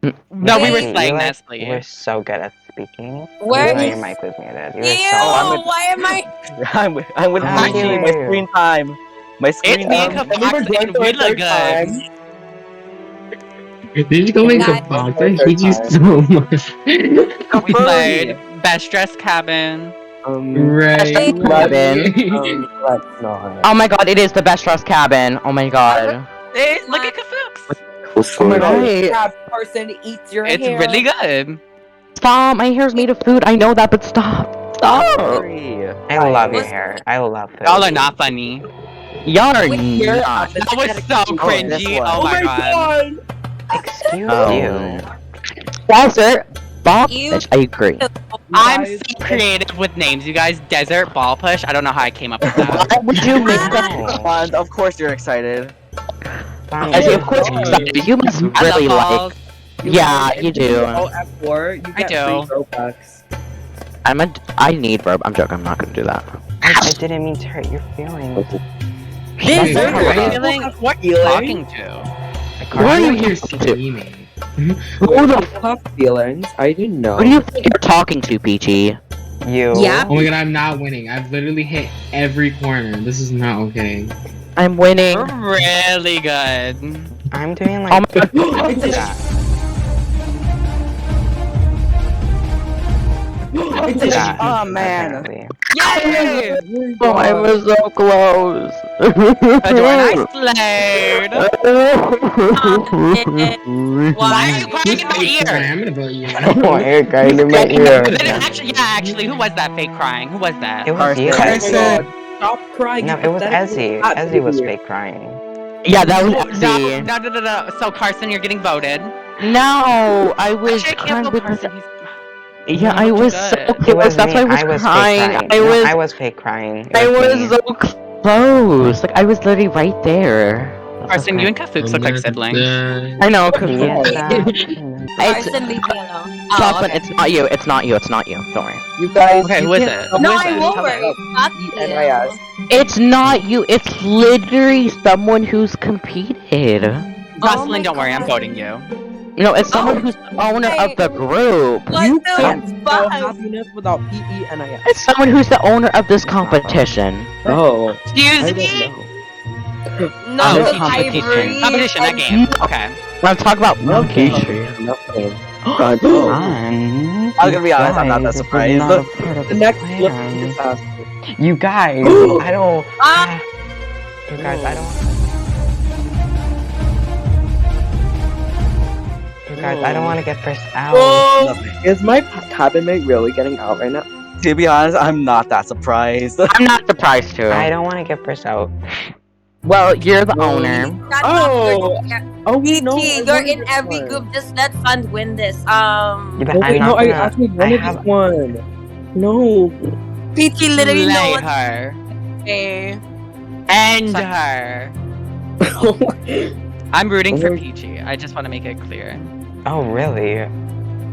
No, we were Peachy, slaying you Nestle. were so good at speaking. Where Even though is- your mic was muted. You Ew, were so why am I? I'm with Thank Peachy. My you. screen time. My screen It's me and time. Kaffoox and we look good. Did you call me Guys. Kaffoox? I hate you so much. We played Best Dressed Cabin. Right. Cabin. Let's not. Oh my god, it is the best dressed cabin. Oh my god. Look at Kaffoox. Oh my god. Have Carson eats your It's hair. really good. Stop, my hair's made of food. I know that, but stop. Stop. I love your hair. I love it. Y'all are not funny. Y'all are You're not. That was so cringy. Oh my god. Excuse Oh. you. Desert. Ball You- fish. I agree. I'm so creative with names, you guys. Desert Ball Push. I don't know how I came up with that. Why would you make that? Oh. Fun. Of course you're excited. I say, of course you're excited. You must I really love like. balls. Yeah, you do. Oh, F4, you get do. free Robux. I need verb. I'm joking. I'm not gonna do that. I didn't mean to hurt your feelings. This Desert. what are you talking to? Who are you here here to? screaming? Who the Tough feelings. I didn't know. Who do you think you're talking to, Peachy? You. Yeah. Oh my god, I'm not winning. I've literally hit every corner. This is not okay. I'm winning. We're really good. I'm doing Oh like my god. that. That, Oh man. apparently. Yay! Oh, I was so close. Adore and I slayed. Why are you crying in my Alright, ear? I'm gonna vote you. Oh, you're crying in my ear. Actually, who was that fake crying? Who was that? It was you. Carson. Stop crying. No, you it was pathetic Ezzy. little Ezzy was idiot. fake crying. Yeah, that was No, Ezzy. no. So Carson, you're getting voted. No, I was Actually, I can't crying vote with Carson. Yeah, I Not was good. so It close. was That's me. why I was crying. fake crying. No, I was fake crying. It I was me. so close. Like I was literally right there. Carson, you and Kaffoox look like siblings. I know. Cause Yeah, Carson, leave me alone. Oh, Jocelyn, okay. it's not you. It's not you. It's not you. Don't worry. You guys. Okay, you who is can't it? tell No, me I that. won't Tell worry. me. Not NIS. It's not you. It's literally someone who's competed. Jocelyn, don't worry, I'm voting you. You know, it's someone who's the owner of the group. What You the can't spell fuck? happiness without PENIS. It's someone who's the owner of this competition. Oh. Excuse I me? don't know. No, Oh, it's competition. Ivory. Competition, that game. Okay. I'm talking about Nothing. Oh. Fun. I'm gonna be honest, I'm not that Guys, this is surprised. not a part of The the next plan. flip disaster. You guys, I don't. Ah. You guys, I don't. You guys, I don't want to get first out. Is my cabin mate really getting out right now? To be honest, I'm not that surprised. I'm not surprised to. I don't want to get first out. Well, you're the owner. That's Oh. not Oh, good. no. Peachy, I you're wanted in this every one. group. Just let Fun win this. Yeah, but Okay, I'm no, not I gonna. actually I wanted have. this one. No. Peachy literally Slay knows. her. Okay. End her. I'm rooting for Oh. Peachy. I just want to make it clear. Oh, really?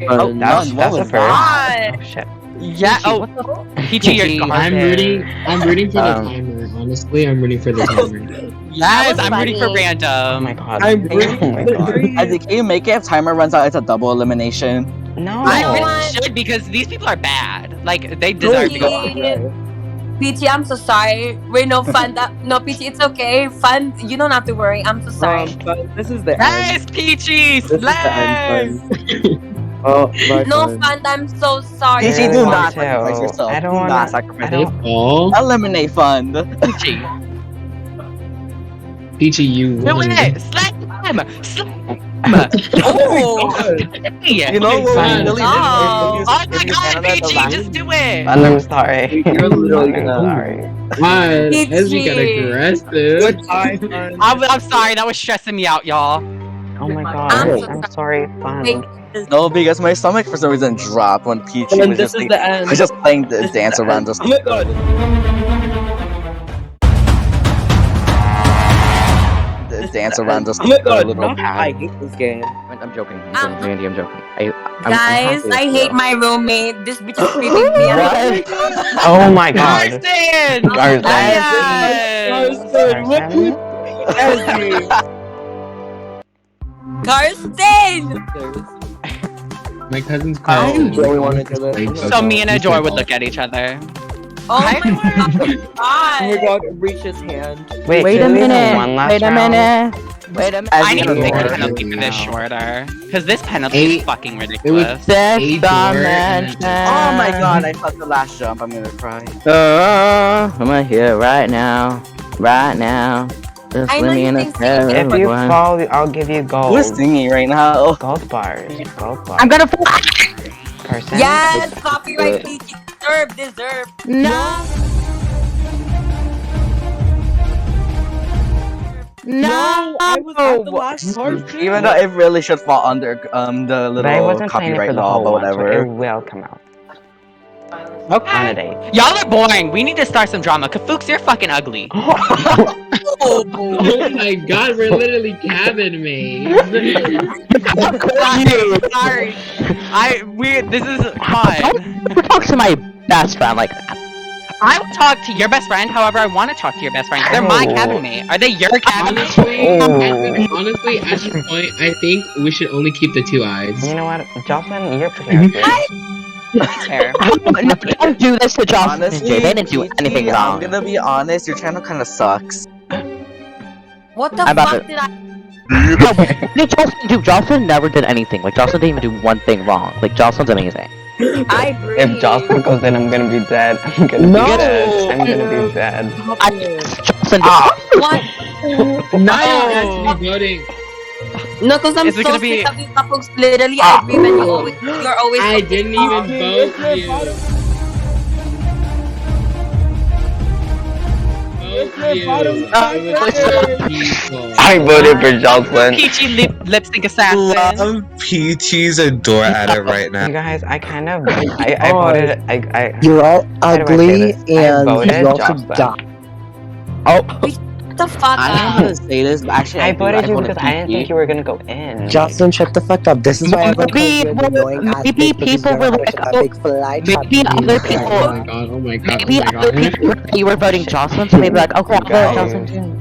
Oh, That's what a was first. that? Oh shit. Yeah. Oh, Peachy, you're I'm garbage. rooting for the Um, timer. Honestly, I'm rooting for the timer. Yes, That I'm was rooting for funny. Oh random. my god. I'm Oh my god. As can you make it if timer runs out, it's a double elimination. No. I No. really should because these people are bad. Like they deserve to go off. Peachy, I'm so sorry. Wait, no, Fun. No, Peachy, it's okay. Fun, you don't have to worry. I'm so sorry. But this is the Yes, end. Peachy, This is the end. slay! Oh my No, god. Fun, I'm so sorry. Peachy, really do want not to. sacrifice yourself. I don't Do wanna- not sacrifice I don't- yourself. Oh, Eliminate fun. Peachy, Peachy, you do won. it! Slay him! Slay him! Oh, You know what Fun. we really Oh. did? Oh my god, Peachy, just do it! I'm sorry. You're literally I'm gonna- sorry. Why? As you got Peachy. aggressive. Goodbye, fun. I'm sorry, that was stressing me out, y'all. Oh my god. I'm I'm sorry. Fun. wait. No, because my stomach for some reason dropped when Peachy And was this just, is like, the end. was just playing the This is dance the around end. just. Oh my god. The dance around just. Oh my a god, little no, pad. I hate this game. I'm joking. Randy, I'm joking. I'm Guys, happy I with hate you. my roommate. This bitch is creeping me out. Oh my god. Carson! Carson. Yes! Carson, what Carson? Ezzy. Carson! My cousin's I called. really want to do this. So me and Adore would look at each other. Oh my Oh my god! god, reach his hand. Wait, Wait a do we have minute. one last Wait a round? minute. Wait a minute. I need to Adore make the and penalty for this now. shorter. Because this penalty is fucking ridiculous. This Adore dimension. Oh my god, I fucked the last jump. I'm gonna cry. I'm here right now. Right now. Just I know let me you in a think so. If you fall, I'll give you gold. Who's singing right now? Gold bars. Gold bars. I'm gonna fall. Carson? Yes! Copyright Peachy! Deserve! No. No. I was at the last part. Even though it really should fall under the But I little wasn't playing it copyright for the law, whole but one, so whatever. it will come out. On a Okay. date. Y'all are boring. We need to start some drama. Kaffoox, you're fucking ugly. Oh my god, we're literally cabin mates. Sorry. This is fine. Never talk to my best friend like that. I will talk to your best friend however I want to talk to your best friend. They're my Oh. cabin mate. Are they your cabin mate? Honestly, at this point, I think we should only keep the 2 eyes. You know what? Jocelyn, you're prepared. Fair. No, don't do this to Jocelyn and Honestly, Jay. They didn't do Gigi, anything I'm wrong. gonna be honest, your channel kinda sucks. What the I'm about fuck to- did I... No, what did Jocelyn do? Jocelyn never did anything. Like, Jocelyn didn't even do one thing wrong. Like, Jocelyn's amazing. I agree. If Jocelyn goes in, I'm gonna be dead. I'm gonna No. be dead. I'm gonna be dead. Jocelyn What? Naya has to be voting. No, because I'm Is so it gonna sick be- of you Kaffoox. Literally, I agree when you're always... I didn't even vote you. I voted for Jocelyn. Peachy lip sync assassin. Love Peachy's Adore at it right You now. guys, I kind of, I voted, I You're all How do I say ugly this? I voted you also Jocelyn. die. Shut the fuck I don't know how up. to say this, but actually I do. voted you voted because I didn't think Peachy. you were gonna go in. Jocelyn, shut the fuck up. This is why everyone Maybe- calls you an annoying ass maybe bitch, because people you're were not like, that oh, big fly maybe top. other Oh people, my god, oh my god, maybe oh my other god. people, you were voting Jocelyn, so maybe like, okay, I'll vote Guys. Jocelyn too.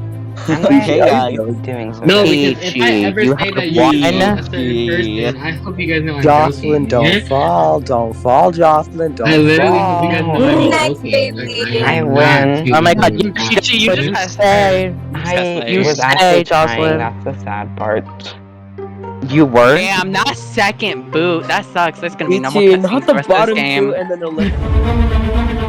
I'm Hey, actually doing so No, good. because if I Peachy, ever you say have that you one. vote a certain person, I hope you guys know I'm Jocelyn, joking. don't fall. Don't fall, Jocelyn. Don't I literally hope fall. you guys know I'm Next, joking. baby. Like, I am win. not Oh my god, kidding. Peachy, you just have say, I You was say, actually Jocelyn. trying, that's the sad part. you were? Damn, not second boot. That sucks. There's gonna be no more Peachy, cutscenes not the the rest of bottom this game. two, and then the left.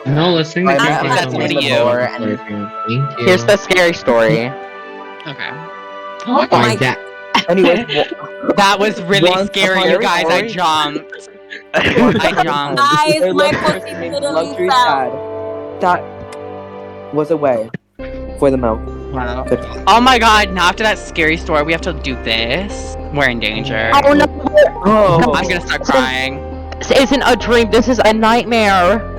No, let's sing the I Kaffoox think that's song. one of you. Thank you. Here's the scary story. Okay. Oh my god. Anyways, That was really One scary, upon you a guys. I story. jumped. I jumped. Guys, their my love pussy made literally luxury fell. sad. That was a way for the milk. Wow. Good. Oh my god, now after that scary story, we have to do this. We're in danger. Oh no! Oh, I'm gonna start crying. This isn't a dream, this is a nightmare.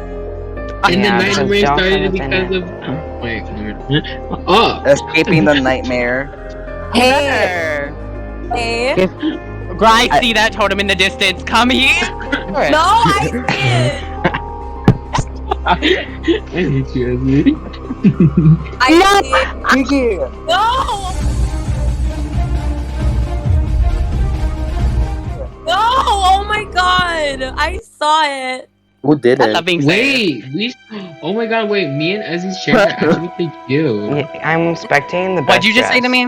And Yeah, the because nightmare Jocelyn started is in because it. of. Wait, never- oh! Escaping the nightmare. Hey, hey. I see that totem in the distance. Come here. No, I did. I hate you, Ezzy. I did. Gigi. No. No! Oh my god! I saw it. Who did I it? love being safe. Wait, oh my god, wait, me and Ezzy's chair are actually pretty cute. Yeah, I'm spectating the best What'd you just say to dress. me?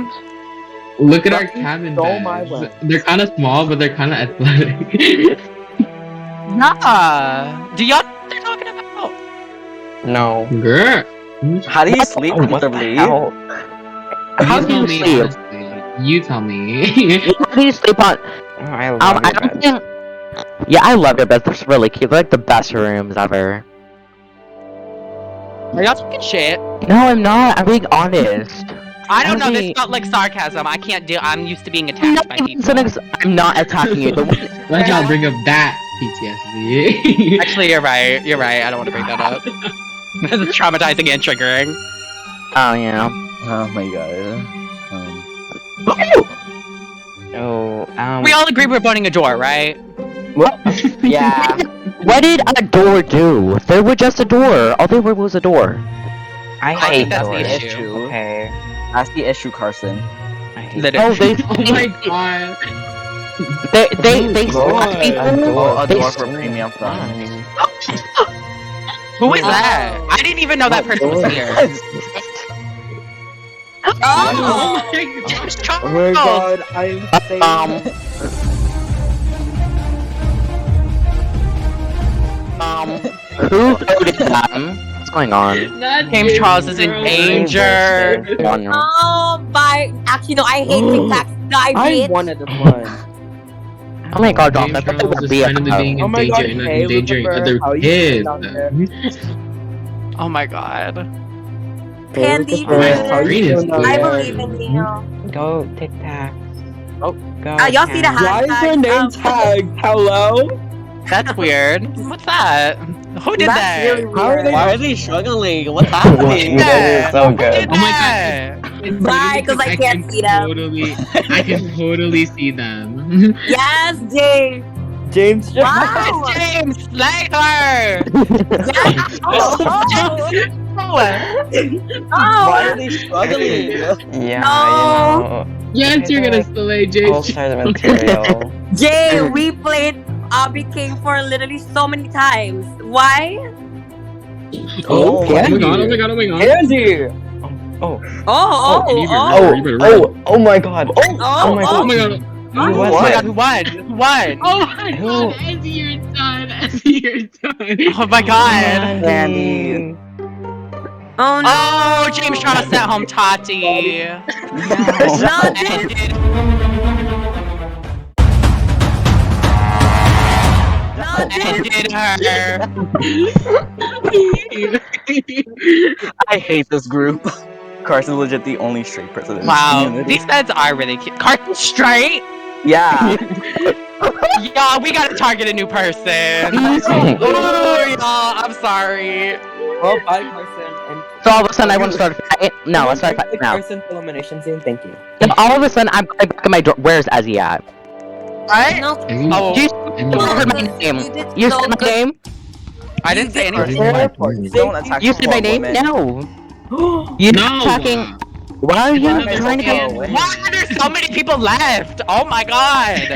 Look at our Fucking cabin stole my beds. way. They're kind of small, but they're kind of athletic. Nah. Do y'all know what they're talking about? No. Girl. How do you sleep Oh, what the comfortably? hell? How You do tell you me, sleep? honestly. You tell me. How do you sleep on? Oh, I love I your don't bed. think. Yeah, I love your beds. They're really cute. They're like the best rooms ever. Are y'all talking shit? No, I'm not. I'm being honest. I don't know. This Ezzy. felt like sarcasm. I can't deal. I'm used to being attacked by people. I'm not attacking you. The one- Let y'all bring up that PTSD. Actually, you're right. You're right. I don't want to bring that up. This is traumatizing and triggering. Oh yeah. Oh my god. Oh, We all agree we're voting Adore, right? Yeah. What did a door do? They were just a door. All they were was a door. I I hate think that's the doors. issue. Okay. That's the issue, Carson. I hate Literally. Oh, they Oh my god. they God, slash people. Adore. They Adore for premium funds. Who is that? I didn't even know that person was here. Oh! Oh my god. Oh my god, I'm saying Who voted them? What's going on? Not James you, Charles is in girl. danger. Oh, bye. Actually, no, I hate TikToks. Die, I bitch. wanted to run. Oh my god, James Jocelyn, Charles is finally being Oh my in god, danger and not hey, endangering Lucifer, other how you kids. doing down there? Oh my god. Pandi, How Green you is doing down good. I there? believe in you. Go Tic Tac. Oh. Go. Y'all see the Why is your name tagged? Hello? That's weird. What's that? Who did That's that? really How are weird. they- Why are they struggling? What's You happening? guys are so Who good. did Oh my that? Bye, 'cause I can't see them. I can totally see them. Yes, Jay. James Wow. It's James Slater! Yes. Oh. Why are Oh. they struggling? Yeah, No. Yes, you're gonna slay you James. know, all stars of material. Jay, we played Abby King for literally so many times. Why? Oh, Okay. oh my god, oh my god, oh my god. Andy! Oh, oh, you better oh. run, you better run. Oh my god. Oh, Oh my Oh my god. Who Oh was my it? god, who won? Who won? Oh my Who? god, Ezzy, you're done. Ezzy, you're done. Oh my god. Andy. Oh no. Oh, James Charles sent home Tati. No, Jay. No, Jay. Ended her. I hate this group. Carson's legit the only straight person in this Wow, community. these beds are really cute. Carson straight? Yeah. Y'all, we gotta target a new person. Oh, y'all, I'm sorry. Oh, bye, Carson. And So all of a sudden I want to start a fight. No, let's start a the fight now. Carson elimination scene, thank you. Then all of a sudden I'm going back in my door. Where's Ezzy at? Right? No. Oh, You You said my did- name. you did You so said my good. name. I didn't say anything. Don't attack You the said my poor name. woman. No. You're No. attacking. Why are you Why am I trying to so get? far away? Why are there so many people left? Oh my god.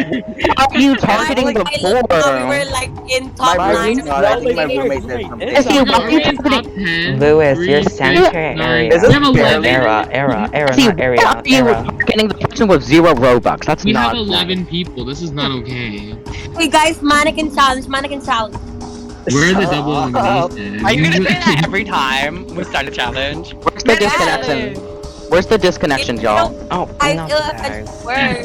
Are you targeting the I love how we poor? were like in top My nine. roommate's not. I think my roommate did something. Ezzy, why are you We're in top targeting? 10. Lewis, Three, you're six, center nine. area. Is this We have 11. Era, Ezzy, not area, why are you era. getting the person with 0 Robux? That's We not. have 11 people. This is not okay. Hey guys, mannequin challenge, mannequin challenge. We're the Shut double up. elimination. Are you gonna say that every time we start a challenge? Where's the disconnection? Where's the disconnections, y'all? Oh, I not feel that. like Right.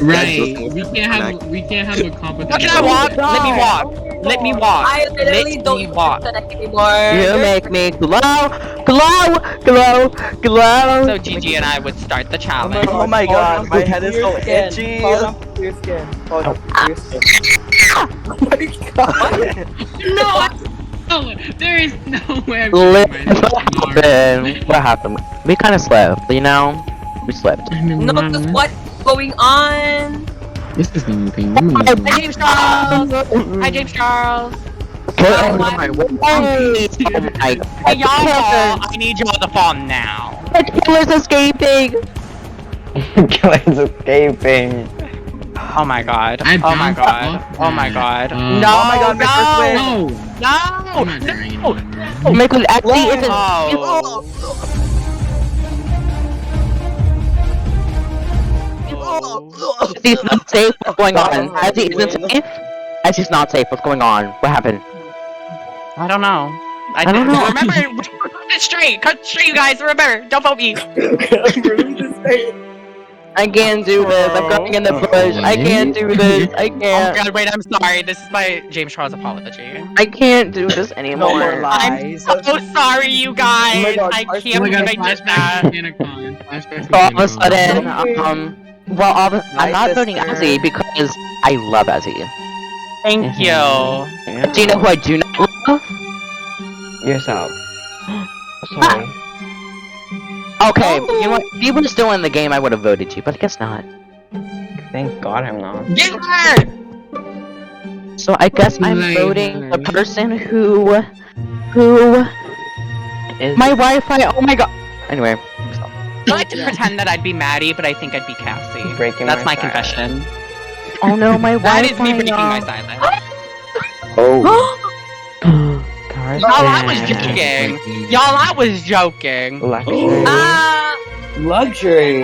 We can't have a competition. Oh, can I walk? Let me walk. Let me walk. I literally Let don't me even walk. connect anymore. You make me glow. So Gigi and I would start the challenge. Oh my god, my head is so itchy. Hold on to your skin. Hold on to your skin. Oh my god. No, there is no way. I'm What getting my happened? What happened? We kind of slipped, you know? We slipped. No, because what's going on? This is anything. Hi James Charles. Hi James Charles. Oh my- my god. Hey y'all, I need y'all to fall now. The killer's escaping. Killer's escaping. Oh my god. I Oh my bounced god. off Oh my that. god. Oh No, my god, Mr. Swing. No, no, I'm not dying no. anymore. Michael actually isn't. Oh. He's not safe. What's going on? As he isn't safe. As he's not safe. What's going on? What happened? I don't know. I don't know. Remember, cut straight, you guys. Remember, don't vote me. I can't do this. I'm going in the bush. I can't do this. I Oh my can't. god, wait, I'm sorry. This is my James Charles apology. I can't do this No more anymore. lies. I'm so sorry, you guys. God, I Carson, can't Oh my god, believe I did flashbacks that. to Canacon. Flashbacks to So all of a Canacon. sudden, well, I'm not voting sister. Ezzy because I love Ezzy. Thank you. Yeah. Do you know who I do not love? Yourself. Sorry. Okay, you know what? If you were still in the game, I would have voted you, but I guess not. Thank God I'm not. Get her! So I guess I'm Like- voting the person who Is my Wi-Fi. Oh my god. Anyway, like to pretend that I'd be Maddie, but I think I'd be Cassie. Breaking That's my silence. confession. Oh no, my That Wi-Fi is me breaking my off. silence. Oh. Carson. Y'all, I was joking. Y'all, I was joking. Luxury. Luxury.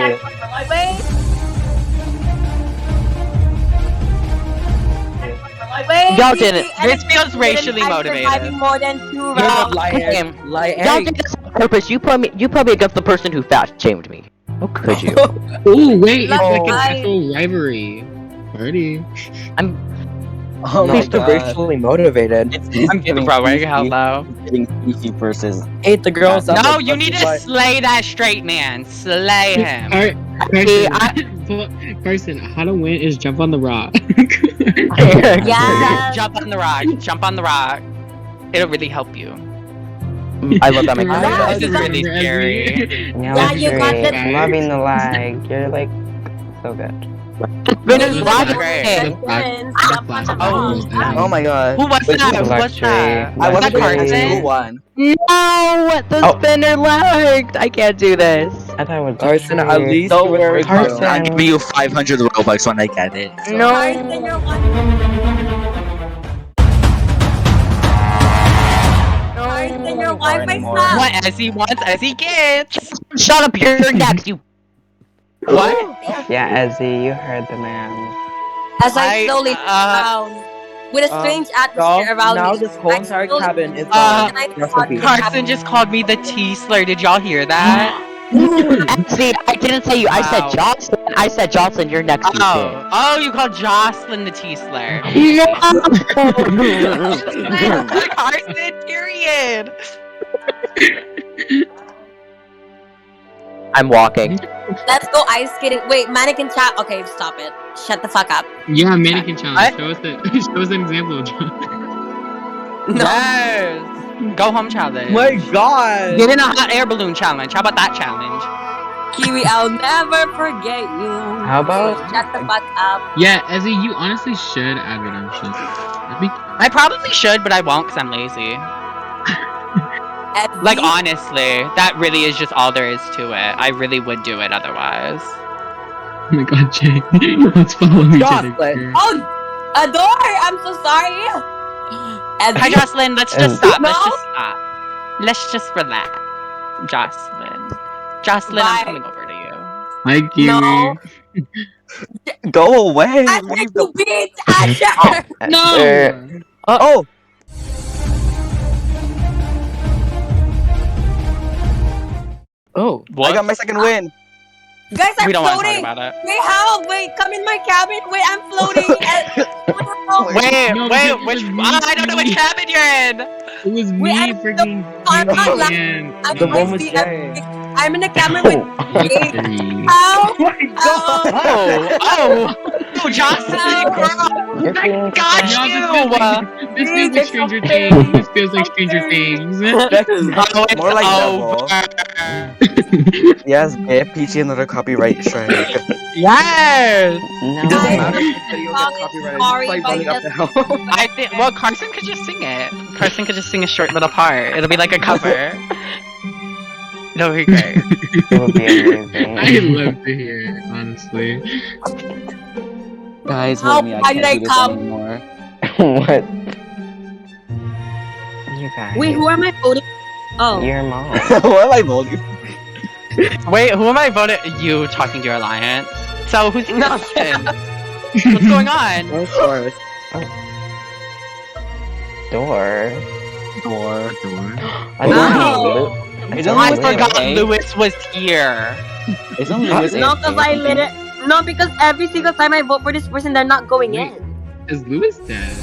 Wait, Y'all did it. This feels racially motivated. More than 2 You're rounds. lying. Y'all did this on purpose. You put me against the person who fat shamed me. How could you? Oh wait, it's like an Nice. actual rivalry. Party. Oh my Please god. racially motivated. I'm throwing hello. Getting Peachy versus. Hate the girls. that No, look you need to like- slay that straight man. Slay him. Alright, Hey, Carson, how to win is jump on the rock. Yeah. Jump on the rock. Jump on the rock. It'll really help you. I love that. Yeah, This is really scary. Yeah, you got Luxury. the- Loving the lag. You're like so good. Finish Great. Oh my god. Who was Which that? is Who was luxury. that? I Was wasn't that going to Carson? who won. No, the Oh. spinner lagged. I can't do this. I thought it was Carson, at luxury. least Don't you were worry, breakdown. Carson. I'm giving you 500 Robux when I get it. So. No. Carson, you're Carson, your Wi-Fi anymore. sucks. What as he wants, as he gets. Shut up. You're next. You. What? Yeah, Ezzy, you heard the man. As I slowly uh, down with a strange atmosphere around now me. this whole I entire slowly- cabin is Uh, and I rest in thought- peace. Carson just called me the T-slur. Did y'all hear that? See, I didn't say you. I said Wow. Jocelyn. I said Jocelyn. You're next. You Oh, oh, you called Jocelyn the T-slur. No. Carson, period. I'm walking. Let's go ice skating. Wait, mannequin chat. Okay, stop it. Shut the fuck up. Yeah, mannequin challenge. What? Show us an example. No. Yes. Go home challenge. My god! Get in a hot air balloon challenge. How about that challenge? Kiwi, I'll never forget you. How about- Shut the fuck up. Yeah, Ezzy, you honestly should add redemption. That'd be I probably should, but I won't because I'm lazy. Like, honestly, that really is just all there is to it. I really would do it otherwise. oh my god, Jay. Let's follow each other. Jocelyn. Oh, Adore, I'm so sorry. Hi, Jocelyn. Let's just stop. No. Let's just stop. Let's just relax. Jocelyn. Jocelyn, Bye. I'm coming over to you. Hi, Kiwi. No. Go away. I like to beat Asher. No! Oh. Oh. I got my second win. Guys, I'm We don't want to talk floating. about it. Wait, how? Wait, come in my cabin. Wait, I'm floating. Wait, No, wait, because which? it was me. I don't know which cabin you're in. It was me Wait, I'm freaking I'm not laughing. and I'm The one icy, with Jay. I'm in a cabin with Jay. Victory. Ow! Oh, Jocelyn, girl. You're feeling Got sad. This feels like Stranger Things. This feels like Stranger Things. Oh, it's More like over. Yes, give Peachy another copyright strike. Yes. It doesn't I- matter if the video I'm gets copyrighted. sorry, It's like but running up the hill. I think. Well, Carson could just sing it. Carson could just sing a short little part. It'll be like a cover. It'll be great. It would be amazing. I'd love to hear it, honestly. Guys, How let me. I far can't did I do this come? anymore. What? You guys. Wait, who am I voting? Oh. Your mom. What am I voting? Wait, who am I voting? You talking to your alliance? So who's the No. question? What's going on? Of course. Door. Door. I No. I forgot Lewis was here. Isn't Lewis No, because I lit it. No, because every single time I vote for this person, they're not going Wait. in. Is Lewis dead?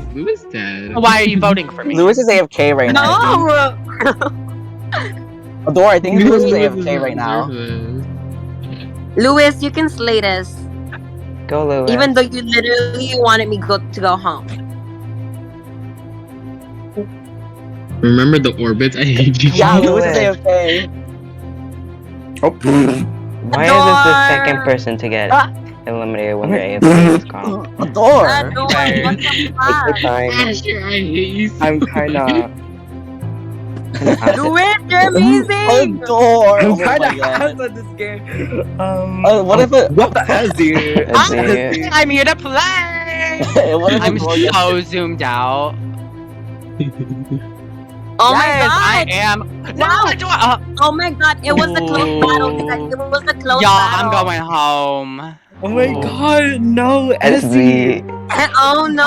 Is Lewis dead? Why are you voting for me? Lewis is AFK right now. No! Adore, I think Lewis is Lewis AFK right now. deserves Lewis, you can slay this. Go, Lewis. Even though you literally wanted me to go home. it. Remember the orbits? I hate you. Yeah, Lewis. Lewis is AFK. Why is this the second person to get eliminated when they're AFK? It's gone. Adore. Adore, what the fuck? Fine. Asher, I hate you so I'm kinda. Do it, you're amazing. Adore. I'm Oh my kind of god. out of this game. What if it? What the Ezzy? Ezzy. I'm here to play. What if I'm Adore gets- so zoomed out. Oh my Yes, I god. am. Wow. No, Adore. Oh my god. It was a close battle. Guys. It was a close Y'all, battle. I'm going home. Oh my god, no, Ezzy. Oh no.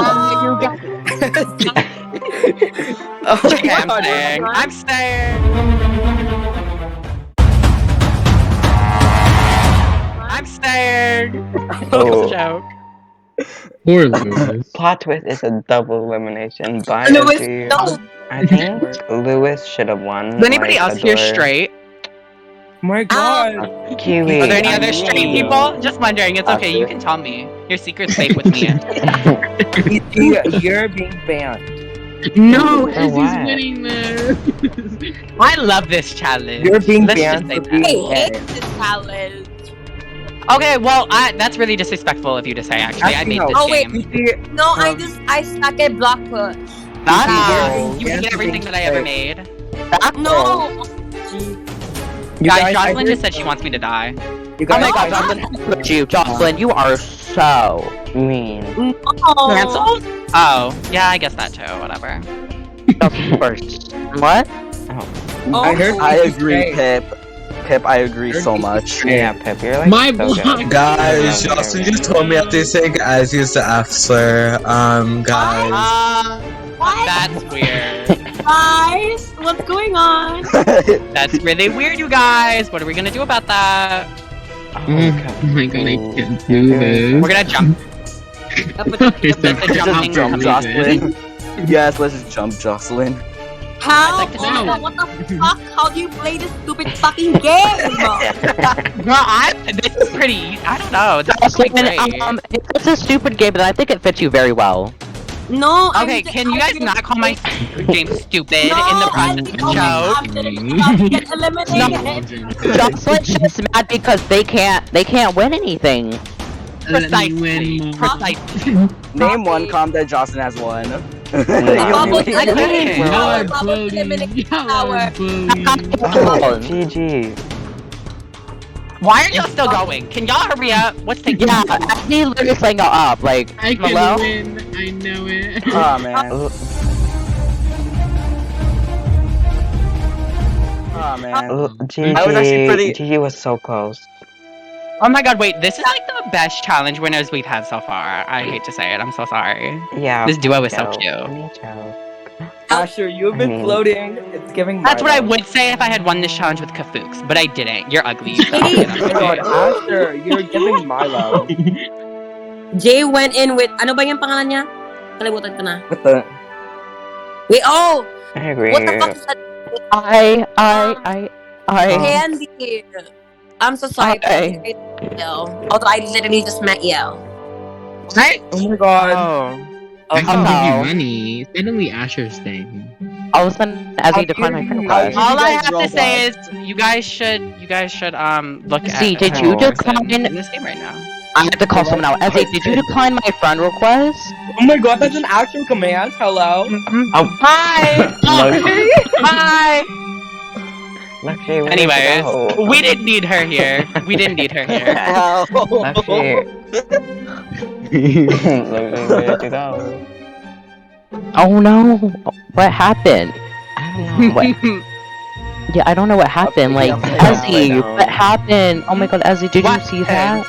Okay, I'm God. staying. I'm staying. I'm staying. Oh. Joke. Poor Lewis. Plot twist is a double elimination by Lewis, Ezzy. no. I think Lewis should have won. Is anybody like, else here Adore. straight? Oh my god. Kiwi. Are there any I other knew straight you. people? Just wondering. It's okay. You can tell me. Your secret's safe with me. You're being banned. No, For Ezzy's what? winning this. I love this challenge. You're being Let's just banned say for that. I being hate gay. this challenge. Okay, well, that's really disrespectful of you to say. Actually, I made this Oh, wait. game. No, I stuck at block push. Ah, you Yes, can get everything that I ever made. No. You Guys, I Jocelyn heard- just said she wants me to die. You Oh my guys- god, Jocelyn, look at you. Jocelyn, you are so mean. No. Cancelled? Oh, yeah, I guess that too. Whatever. first. What? Oh. I heard I Peachy's agree, gay. Pip. I agree so much. Yeah, Pip, you're like My so block. good. Guys, Jocelyn just told me after saying as use the F slur. Guys. That's weird. Guys, what's going on? That's really weird, you guys. What are we gonna do about that? Oh, Oh my god, I Ooh, can't you're do doing this. We're gonna jump. It's the the jumping Jump, coming. Jocelyn. Yes, let's just jump, Joceln. How? like to Oh my know. god, what the fuck? How do you play this stupid fucking game? Girl, this is pretty easy. I don't know. This is Jocelyn, great. it's a stupid game, but I think it fits you very well. No, Okay, can you guys not call my game stupid No, in the I process think- of oh a my joke? God, I'm gonna get eliminated. Jocelyn's just mad because they can't win anything. Precisely. Precisely. Name one comp that Jocelyn has won. Bubble, I Yeah. think Y'all are it's bubble bullying. eliminated Y'all power. are bullying. Oh, GG. Why are y'all still going? Can y'all hurry up? What's taking Yeah, so long? he literally saying up, like, I hello? can win. I know it. Oh man. Oh man. GG. I was actually pretty- GG was so close. Oh my god, wait, this is like the best challenge winners we've had so far. I hate to say it, I'm so sorry. Yeah. This duo is so joke. cute. Funny joke. Asher, you've been I mean- floating. It's giving. That's what I Milo. would say if I had won this challenge with Kaffoox, but I didn't. You're ugly. You suck, Hey. you Oh my know? god, Asher, you're giving Milo. Jay went in with, ano ba yung pangalan niya? Kalimutan ko na. What the? Wait, oh! I agree. What the fuck is that? I Pandi. I'm so sorry. Okay. Although I literally just met you. Right? Oh my god. I can give hello. you money. Suddenly Asher's thing. all of a sudden, as he declined my friend request. All I guys have to roll say is you guys should look at See, did you Oh, decline? in this game right now. I have to call someone out. Ezzy, did you decline my friend request? Oh my god, that's an actual command. Hello. Hi. Hi. Luxury, where Anyways, did you we didn't need her here. We didn't need her here. go? Luxury. Luxury, where did you go? Oh no! What happened? I don't know. What? Yeah, I don't know what happened. Like, Ezzy, what happened? Oh my god, Ezzy, did you What see that?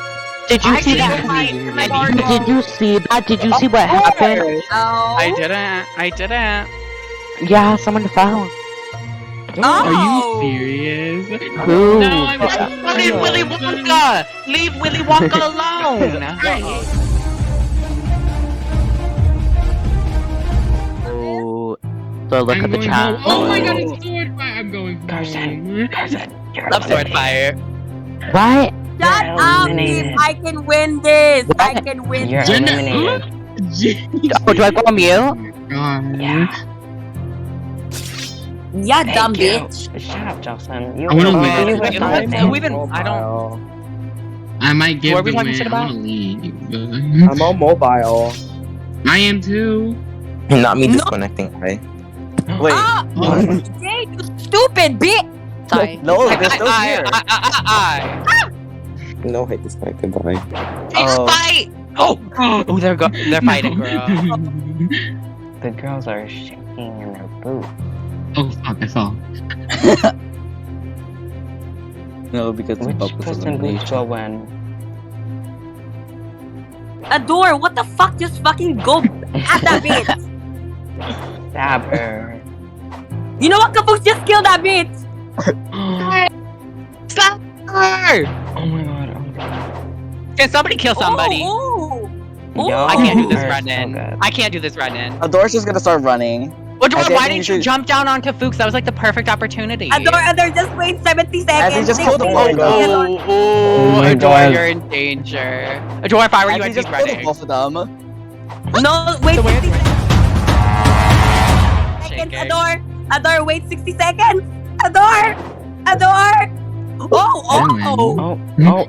Did you I see didn't that? see Did you see that? Did you see what happened? Oh. I didn't. Yeah, someone fell. Are Oh. you serious? Who? No, I'm What is Willy Wonka? Leave Willy Wonka alone. Oh, so look at the going chat. home. Oh my god, it's sword fight. I'm going Carson, Carson, you're Love sword fire. What? Shut up, eliminated. Steve. I can win this. I What? can win You're this. eliminated. Oh, do I go on mute? God. Yeah. Yeah, dumb Thank you. bitch. Shut up, Jocelyn. You I wanna you win. were Wait, fine. I don't. I might give What are we the talking win. shit I about? wanna leave. I'm on mobile. I am too. Not me No. disconnecting, right? Wait. Jay, you stupid bitch! Sorry. No, they're still here. No hate disconnected. Bye. Oh. Fight! Oh, they're fighting, girl. The girls are shaking in their boots. Oh fuck, I fell. No, because the Which bubbles person boots will win? Adore, what the fuck? Just fucking go at that bitch. Stab her. You know what, Kaffoox? Just kill that bitch. Stop her! Oh my god. Can somebody kill somebody? Oh, Yo, I can't do this you're run so in. good. I can't do this run in. Adore's just gonna start running. Adore, I why think didn't you you should- jump down on Kaffoox? That was like the perfect opportunity. Adore, just wait 70 seconds. just killed 60 them all, seconds. though. Oh, my Adore, God. you're in danger. Adore, if I were you, As he I'd just keep killed running. both of them. No, wait So where- 60 seconds. Shaking. Adore, wait 60 seconds. Adore. Oh.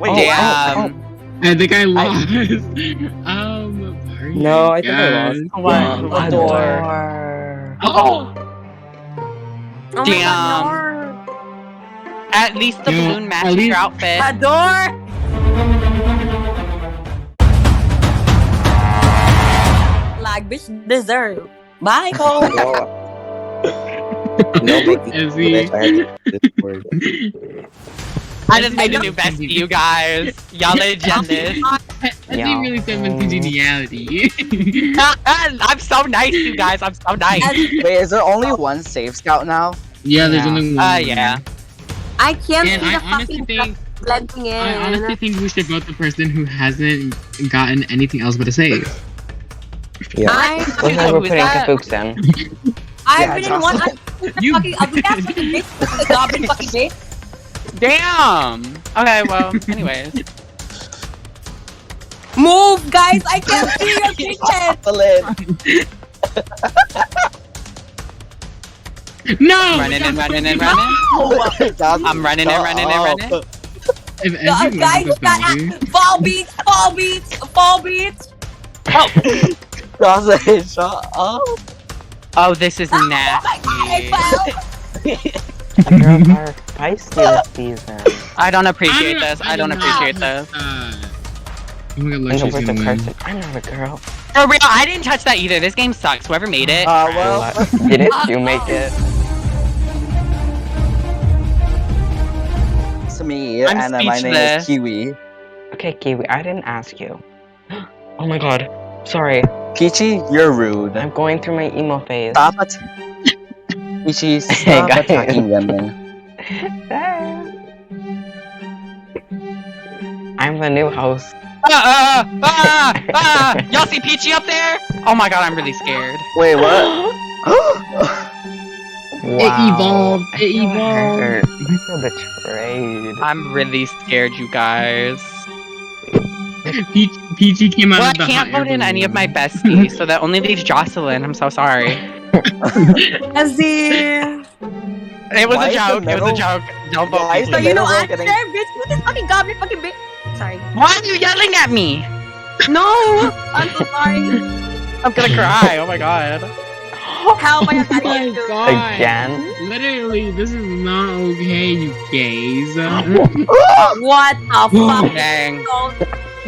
Wait, Damn. I think I lost. No, I think I lost. Adore. Oh! Oh my Damn. God, At least the Yeah, balloon at matches least- your outfit. no. Adore. Like bitch deserve. Bye, Cole. No making Izzy. this. I had to this word. I just made a new bestie, you guys. Y'all are jealous. I think really said my congeniality. I'm so nice, you guys. I'm so nice. Wait, is there only one safe scout now? Yeah, there's Yeah. only one. Yeah. I can't And see I the honestly fucking think blending in. I honestly think we should vote the person who hasn't gotten anything else but a save. Yeah. Let's Who have we're is putting that? Kaffoox in. I've Yeah, been in one. You- Fucking ugly ass fucking bitch. The goblin fucking bitch. Damn. Okay, well, anyways. Move, guys! I can't see your kitchen. No! Running and running and running. I'm running and running and running. If everyone Guys, was Pandi, fall beats. Jocelyn, shut up. Oh, this is Oh my nasty. god, I fell. The girls are feisty this season. I don't appreciate this. I don't appreciate this. Oh my god, I'm look, the she's worst gonna of win. Carson. I'm not a girl. For real, I didn't touch that either. This game sucks. Whoever made it. Well, Didn't you make it? it's me, I'm and my name is speechless. Kiwi. Okay, Kiwi, I didn't ask you. Oh my god. Sorry. Peachy, you're rude. I'm going through my emo phase. Stop it. Peachy, stop guys. attacking women. I'm the new host. Y'all see Peachy up there? Oh my god, I'm really scared. Wait, what? It evolved. I It feel evolved. hurt. I feel betrayed. I'm really scared, you guys. Peachy came out Well, I of the can't hot vote air in any of my balloon. besties, so that only leaves Jocelyn. I'm so sorry. Ezzy. It was Why a is the joke. It was a middle- joke. Don't vote Why is me, the please. You know, middle I'm getting- there, bitch. Who this fucking goblin fucking bitch? Sorry. Why are you yelling at me? No, I'm so sorry. I'm gonna cry. Oh my god. How am I not Oh getting my into? god. Again? Literally, this is not okay, you gays. What the fuck? Dang.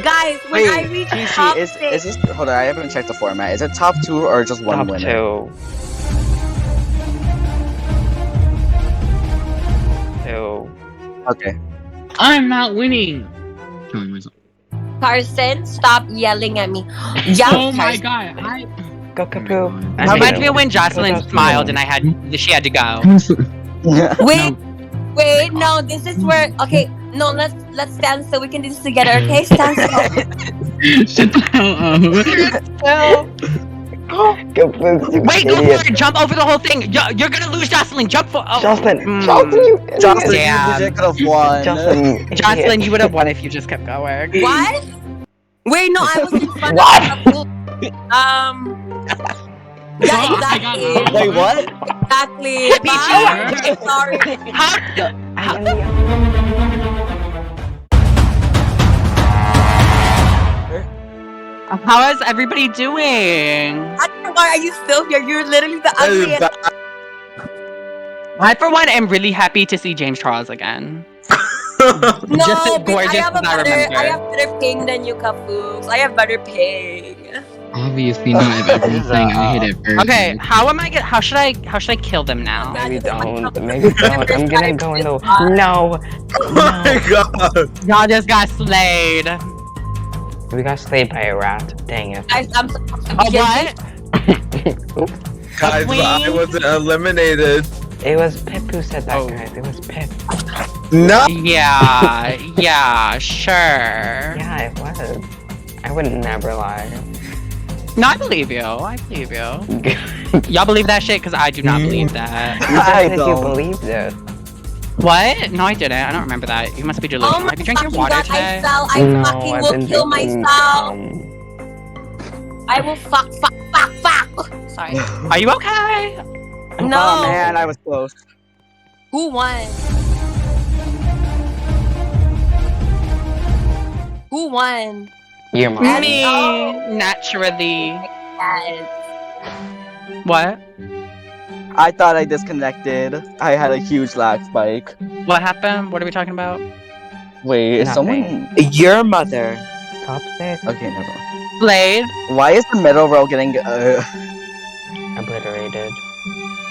Guys, when I Wait, reach Peachy, top is 6, this? Hold on, I haven't checked the format. Is it top 2 or just one Top winner? 2. 2. Okay. I'm not winning. Killing myself. Carson, stop yelling at me. Yeah, Oh my Carson. god, I. Go Kaffoox. That reminds me of when Jocelyn smiled and she had to go. Wait, no, this is where. Okay, no, let's stand so we can do this together. Okay, stand still. Shut the hell up. Kaffoox, you Wait, go idiot. for it. Jump over the whole thing. You're gonna lose Jocelyn. Jump for. Oh. Jocelyn, Mm. Jocelyn, you idiot. Jocelyn, Damn. you legit could have won. Jocelyn, you idiot. Jocelyn, you would have won if you just kept going. What? Wait, no, I was in front What? of the Yeah, I got exactly. it. Wait, what? Exactly. Peachy. Bye. Sorry. How is everybody doing? Are you still here? You're literally the ugliest. I, for one, am really happy to see James Charles again. No, Just as bitch, gorgeous I have as I remember. I have better ping than you, Kaffoox. I have better ping. Obviously not if everyone's saying I hit it first. Okay, how should I kill them now? Maybe don't. Maybe don't. I'm gonna go in the. No. Oh my god. Y'all just got slayed. We got slayed by a rat. Dang it. I'm supposed to Oh, be what? Oops. Guys, but I wasn't eliminated. It was Pip who said that, Oh. guys. It was Pip. No. Yeah, sure. Yeah, it was. I would never lie. No, I believe you. Y'all believe that shit? Because I do not believe that. You just I said you don't. believed it. What? No, I didn't. I don't remember that. You must be Oh delusional. my Have you drank your fucking water god, today? I No, fucking I've will been kill drinking myself. some- I will fuck. Sorry. Are you okay? No. Oh man, I was close. Who won? Who won? Your mom. Me, Oh. naturally. Yes. What? I thought I disconnected. I had a huge lag spike. What happened? What are we talking about? Wait, is Nothing. someone? Your mother. Top six. Okay, never mind. Blade. Why is the middle row getting? Obliterated.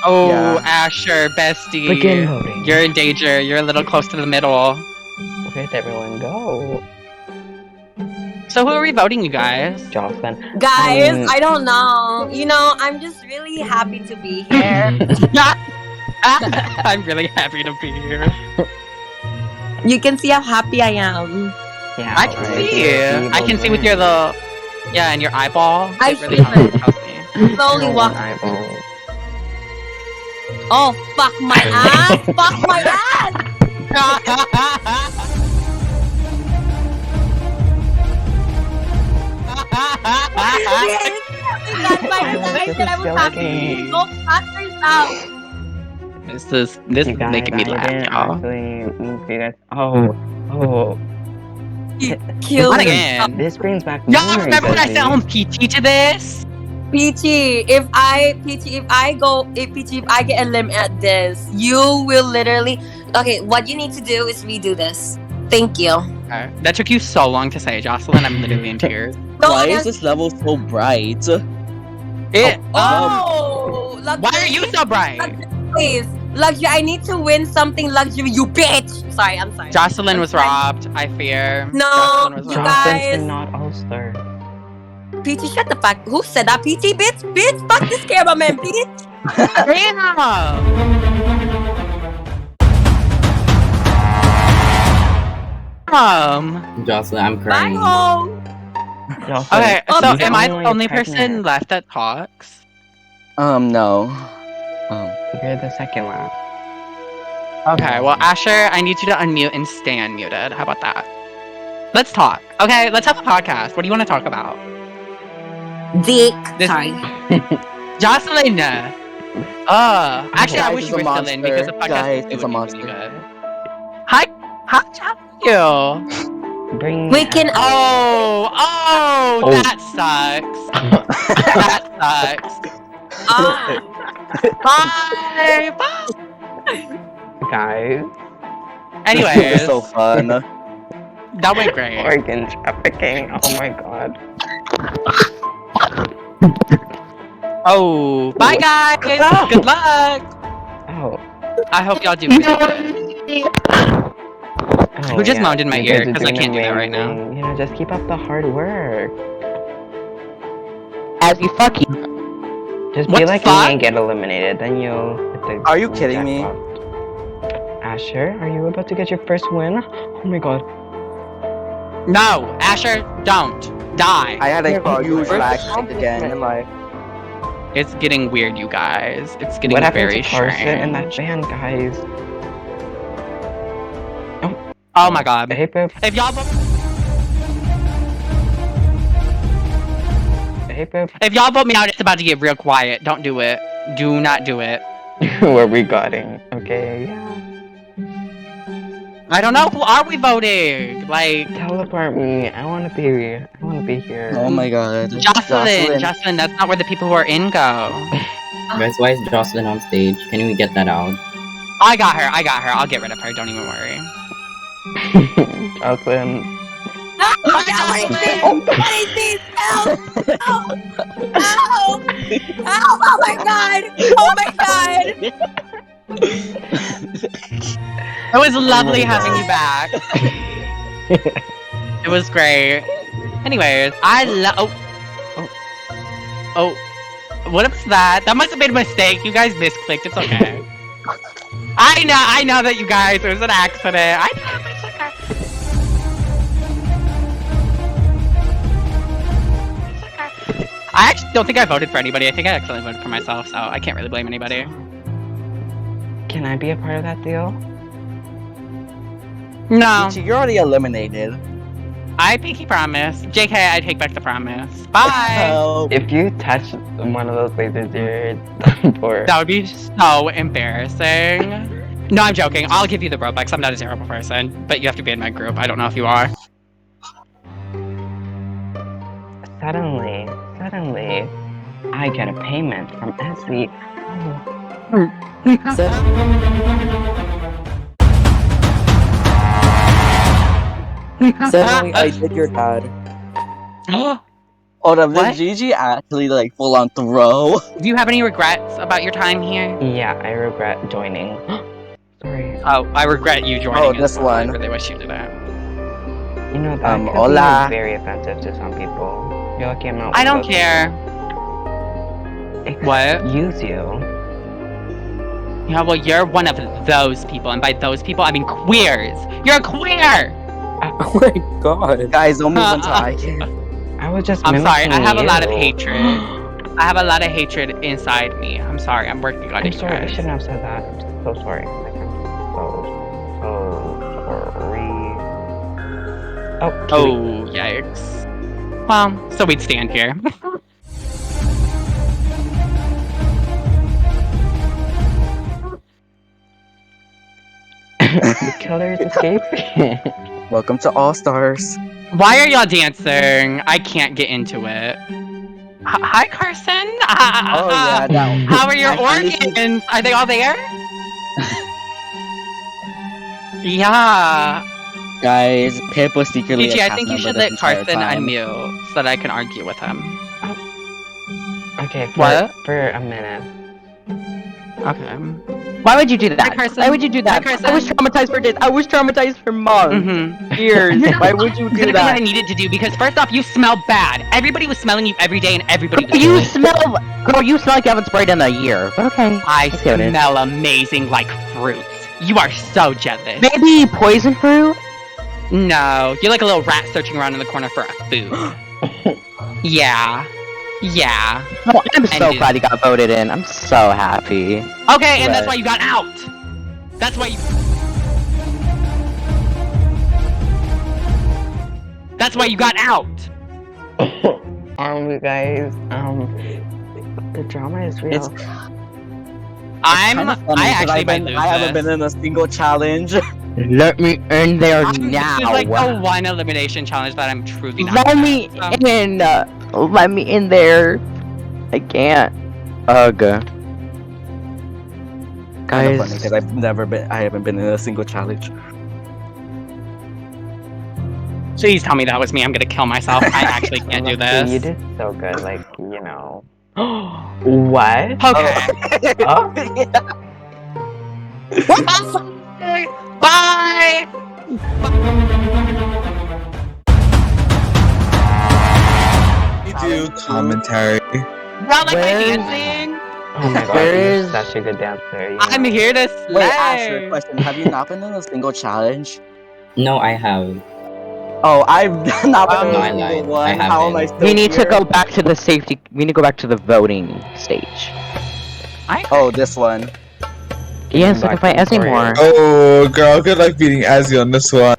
Oh, Yeah. Asher, bestie. Begin voting. You're in danger. You're a little close to the middle. Where'd everyone go? So who are we voting, you guys? Jocelyn. Guys, I don't know. You know, I'm just really happy to be here. I'm really happy to be here. You can see how happy I am. Yeah, I can right. see you. I can see with your little, yeah, and your eyeball. I It really see helps me. Slowly walk. Eyeball. Oh, fuck my ass! Fuck my ass! This This You is guys, making me I laugh, didn't y'all. actually move you guys. Oh. Kill Not me. again. This brings back Y'all memories remember when I of sent me. home Peachy to this? Peachy, if I get a limb at this, you will literally. Okay, what you need to do is redo this. Thank you. Okay. That took you so long to say, Jocelyn. I'm literally in tears. No, Why I is this level so bright? It. Oh, Why are you so bright? Please, luxury. I need to win something luxury. You bitch. Sorry, I'm sorry. Jocelyn was robbed. I fear. No, Jocelyn was you robbed. guys- Jocelyn cannot Ulster. Peachy, shut the fuck. Who said that? Peachy, bitch, bitch. Fuck this cameraman, bitch. Jocelyn, I'm Bye crying. home. Jocelyn, Okay, Oh, so you're am I the only only pregnant. person left that talks? No. You're the second last. Okay, well, Asher, I need you to unmute and stay unmuted. How about that? Let's talk. Okay, let's have a podcast. What do you want to talk about? Dick. This- Sorry. Jocelyn! Actually, I Guys, wish it's you a were still in because the monster. podcast Guys, is it's a doing really monster. good. Hi, how are you? Bring We can. Oh, Oh. that sucks. That sucks. Ah. Bye. Bye. guys. This Anyways, is so fun. that went great. Organ trafficking. Oh my god. Oh, bye guys. Good luck. Oh. I hope y'all do really good. Oh, Who just yeah, moaned in my you ear? guys are 'Cause I doing can't do that right now. amazing. You know, just keep up the hard work. As you fuck you. Just What be the like fuck? me and get eliminated, then you'll hit the Are you kidding me? jackpot. Asher, are you about to get your first win? Oh my god. No, Asher, don't die. I had a Yeah, huge first lag spike again in life. It's getting weird, you guys. It's getting What happened very to Carson strange. and that band, guys? Oh my god. Hey, Pip. If y'all Hey, Pip. if y'all vote me out, it's about to get real quiet. Don't do it. Do not do it. Who are we guarding? Okay, yeah. I don't know. Who are we voting? Like Teleport me. I wanna be here. Oh my god. Jocelyn. That's not where the people who are in go. Guys, why is Jocelyn on stage? Can we get that out? I got her. I'll get rid of her. Don't even worry. Jocelyn. Oh my god, what is this? What is this? Help! Help! Help! Help! Oh my god! Oh my god! It was lovely having you back. It was great. Anyways, I love. Oh. What was that? That must have been a mistake. You guys misclicked. It's okay. I know that you guys. It was an accident. I know. It's okay. I actually don't think I voted for anybody. I think I accidentally voted for myself, so I can't really blame anybody. Can I be a part of that deal? No. Peachy, you're already eliminated. I pinky promise. JK, I take back the promise. Bye! Oh, If you touch one of those lasers, you're done for. That would be so embarrassing. No, I'm joking. I'll give you the Robux. I'm not a terrible person, but you have to be in my group. I don't know if you are. Suddenly, I get a payment from MissEzi. Suddenly, I did your dad. hold up, What? did Gigi actually like full on throw? Do you have any regrets about your time here? Yeah, I regret joining. Sorry. Oh, I regret you joining. Oh, as this well. I one. really wish you did that. You know that could hola. be very offensive to some people. You're lucky I'm not. I one don't of those care. people. What? Excuse you. Yeah, well, you're one of those people, and by those people, I mean queers. You're a queer! Oh my god. Guys, don't move until I can. I was just. I'm sorry, I mimicking have a lot of you. hatred. I have a lot of hatred inside me. I'm sorry, I'm working on I'm it, sorry. I guys. shouldn't have said that. I'm so sorry. Like, I'm so sorry. Oh. Kiwi. Oh, yikes. Well, so we'd stand here. The killer's escaping. Welcome to All Stars. Why are y'all dancing? I can't get into it. Hi, Carson. Oh yeah, that one. How are your I finally- organs? Are they all there? Yeah. Guys, Pip was secretly Peachy, a I cast think you member should this let entire Carson time. unmute so that I can argue with him. Okay. What? For a minute. Okay. Why would you do that? Hi, Carson. Why would you do that? Hi, Carson. I was traumatized for this. I was traumatized for months. Mm-hmm. Years. Why would you do Did what I that? needed to do because first off, you smell bad. Everybody was smelling you every day, and everybody was. You smelling. smell, girl. You smell like you haven't sprayed in a year. But okay. I get it. smell amazing like fruits. You are so jealous. Maybe poison fruit. No, you're like a little rat searching around in the corner for a food. Yeah. Yeah. Oh, I'm so And- glad you got voted in. I'm so happy. Okay, and that's why you got out. That's why you. That's why you got out. You guys, the drama is real. It's kinda funny, I 'cause actually might lose I haven't this. been in a single challenge. Let me in there now. This is like the one elimination challenge that I'm truly not. Let me good at, in. Let me in there. I can't. Ugh. Kind of Guys, funny because I haven't been in a single challenge. Please tell me that was me. I'm gonna kill myself. I actually can't do You this. did so good, like, you know. What? Okay. Oh. Bye. You do commentary. Y'all like my Where's- dancing? Oh my god, Where you're is- such a good dancer. You I'm know. here to slay. Wait, Asher, question: have you not been in a single challenge? No, I have. Oh, I've not been in No, a I single lied. one. I How am I haven't. still we need to here? go back to the safety. We need to go back to the voting stage. Oh, this one. Yes, I can fight Ezzy more. Oh, girl, good luck beating Azzy on this one.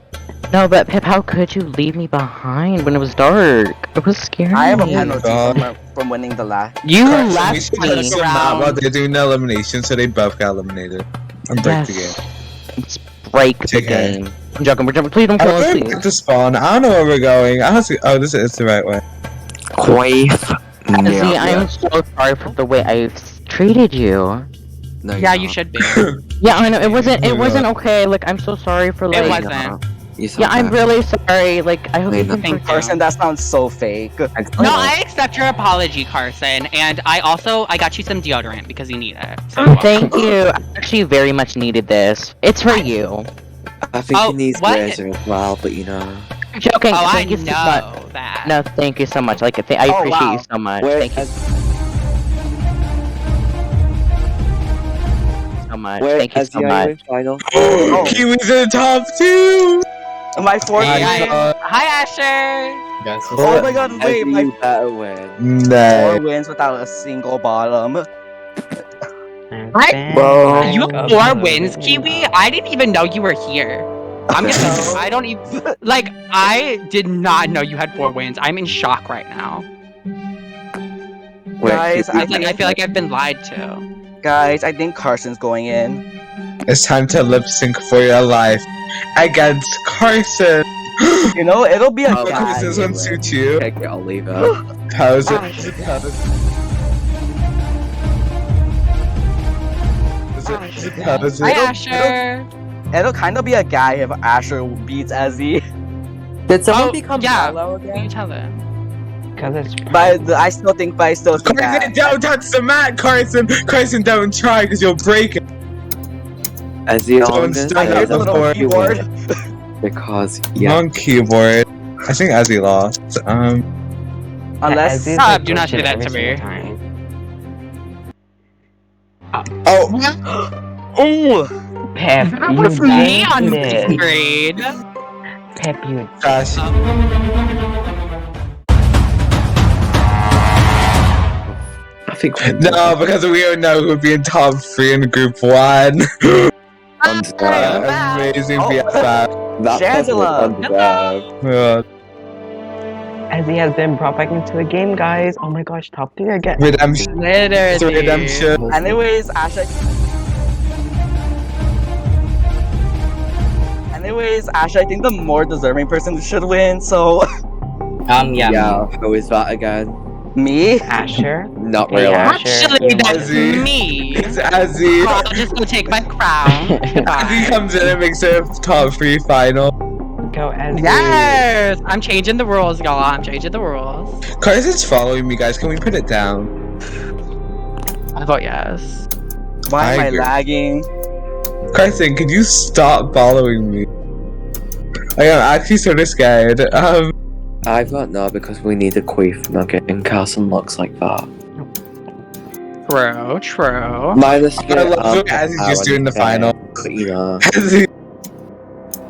No, but Pip, how could you leave me behind when it was dark? It was scary. I have a penalty God. from winning the last. You Carson, we left should me. just map while they're doing the elimination, so they both got eliminated. And break the game. Let's break the JK. game. I'm joking. We're jumping. Please don't I'm kill us, going please. back to spawn. I don't know where we're going. I don't see. Oh, this is the right way. Ezzy, I'm so sorry for the way I've treated you. Yeah, you should be. Yeah, I know, it wasn't okay, like, I'm so sorry for, like... It wasn't. Yeah, I'm really sorry, like, I hope you can Thank you. Carson, that sounds so fake. No, I accept your apology, Carson, and I got you some deodorant because you need it. So Thank you. I actually very much needed this. It's for you. I think Oh, he needs what? razor as well, but you know. I'm joking. Oh, I Thank you know so much. that. No, thank you so much. Like, I appreciate you so much. Where, Thank you so much. where Thank you as so the much. final? Oh, Kiwi's in the top 2! My fourth. Hi, Asher. Guys, Oh my god, wait, Ezzy, my you better win. 4 No. wins without a single bottom. What? Bro. You have 4 wins, Kiwi? I didn't even know you were here. I'm just, I don't even, like, I did not know you had 4 wins. I'm in shock right now. Wait, Guys, I feel like I've been lied to. Guys, I think Carson's going in. It's time to lip sync for your life against Carson. You know, it'll be a Oh, guy. This one suits you. Take it, I'll leave it. How's it? How's Hi, it? Asher. It'll kind of be a guy if Asher beats Ezzy. Did someone Oh, become yeah. Paolo What you again? tell them? Because it's But I still think Carson, that. don't touch the mat, Carson! Carson, don't try, because you'll break it. Ezzy, all I'm Someone gonna stuck say out is Here's a little before. keyboard. because yeah. On keyboard. I think Ezzy lost. Unless Do not do that to me. Oh! oh, Pep, That was me on 6th grade. Pep, you. Gosh. I think No, because we don't know who would be in top 3 in group 1. Amazing Oh. BFF. that Shangela. Yeah. Ezzy has been brought back into the game, guys. Oh my gosh, top 3 again. Redemption. It's Literally. redemption. anyways, Asher. Anyways, Asher, I think the more deserving person should win. So Yeah, who is that again? me. Asher. Not Hey, really. Asher. Actually, that's Ezzy. me. It's Ezzy. I'll just go take my crown. Ezzy Goodbye. comes in and makes it a top 3 final. Go Ezzy. Yes! I'm changing the rules, y'all. I'm changing the rules. Carson's following me, guys. Can we put it down? I vote yes. Why am I I agree. lagging? Carson, can you stop following me? I am actually sort of scared. I vote no because we need a queef nugget and Carson looks like that. True, true. Minus I love it as he's just doing the final. But, you know, Ezzy.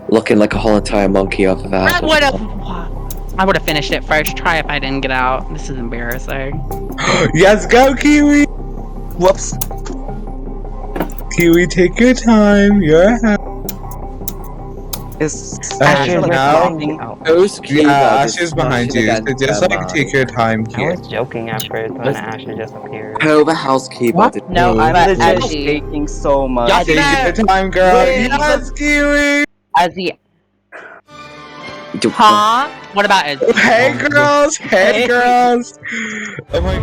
looking like a whole entire monkey over there. I would have finished it first try if I didn't get out. This is embarrassing. Yes, go Kiwi! Whoops. Kiwi, take your time. You're ahead. Is Asher Asher like now? blocking? Who's cute? Yeah, Asher's behind you. So just like take your time I here. was joking at first when Asher just appeared. Who the hell's keyboard? What? No, I'm but legit Ezzy, shaking so much. Y'all Take your time, girl. Wait. Yes, Kiwi! Ezzy, Huh? What about it? Hey, girls! Hey, girls! Oh my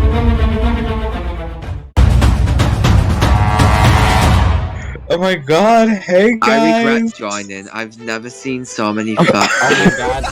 Oh my god, hey I regret guys! joining. I've never seen so many fat. Oh my god.